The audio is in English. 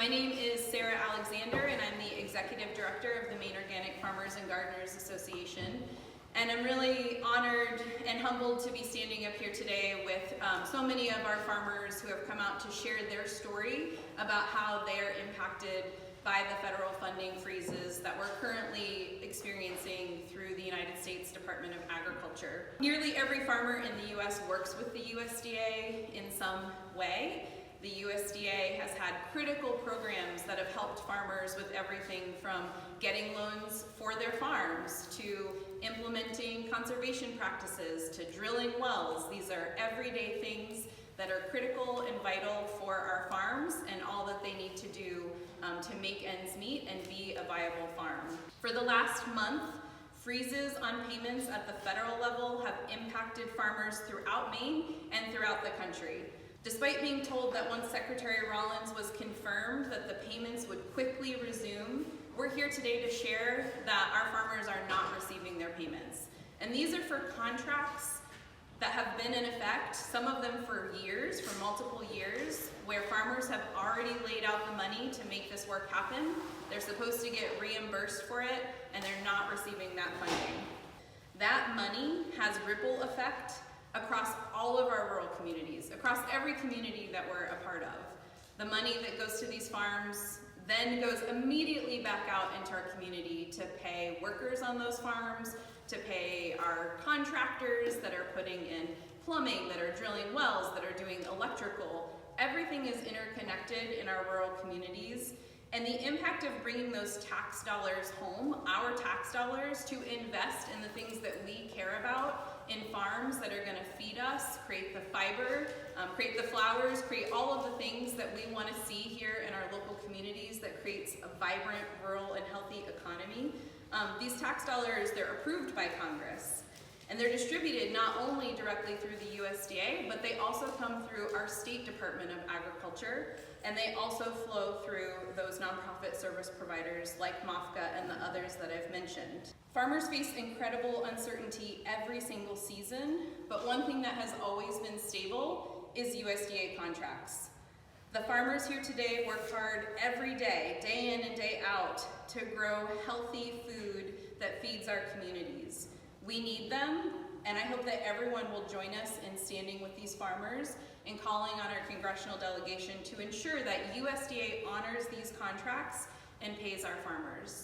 name is Sarah Alexander, and I'm the Executive Director of the Maine Organic Farmers and Gardeners Association. And I'm really honored and humbled to be standing up here today with so many of our farmers who have come out to share their story about how they are impacted by the federal funding freezes that we're currently experiencing through the United States Department of Agriculture. Nearly every farmer in the U.S. works with the USDA in some way. The USDA has had critical programs that have helped farmers with everything from getting loans for their farms to implementing conservation practices to drilling wells. These are everyday things that are critical and vital for our farms and all that they need to do to make ends meet and be a viable farm. For the last month, freezes on payments at the federal level have impacted farmers throughout Maine and throughout the country. Despite being told that once Secretary Rollins was confirmed that the payments would quickly resume, we're here today to share that our farmers are not receiving their payments. And these are for contracts that have been in effect, some of them for years, for multiple years, where farmers have already laid out the money to make this work happen. They're supposed to get reimbursed for it, and they're not receiving that funding. That money has ripple effect across all of our rural communities, across every community that we're a part of. The money that goes to these farms then goes immediately back out into our community to pay workers on those farms, to pay our contractors that are putting in plumbing, that are drilling wells, that are doing electrical. Everything is interconnected in our rural communities. And the impact of bringing those tax dollars home, our tax dollars, to invest in the things that we care about in farms that are going to feed us, create the fiber, create the flowers, create all of the things that we want to see here in our local communities that creates a vibrant, rural, and healthy economy. These tax dollars, they're approved by Congress. And they're distributed not only directly through the USDA, but they also come through our State Department of Agriculture, and they also flow through those nonprofit service providers like MOFGA and the others that I've mentioned. Farmers face incredible uncertainty every single season, but one thing that has always been stable is USDA contracts. The farmers here today work hard every day, day in and day out, to grow healthy food that feeds our communities. We need them, and I hope that everyone will join us in standing with these farmers and calling on our congressional delegation to ensure that USDA honors these contracts and pays our farmers.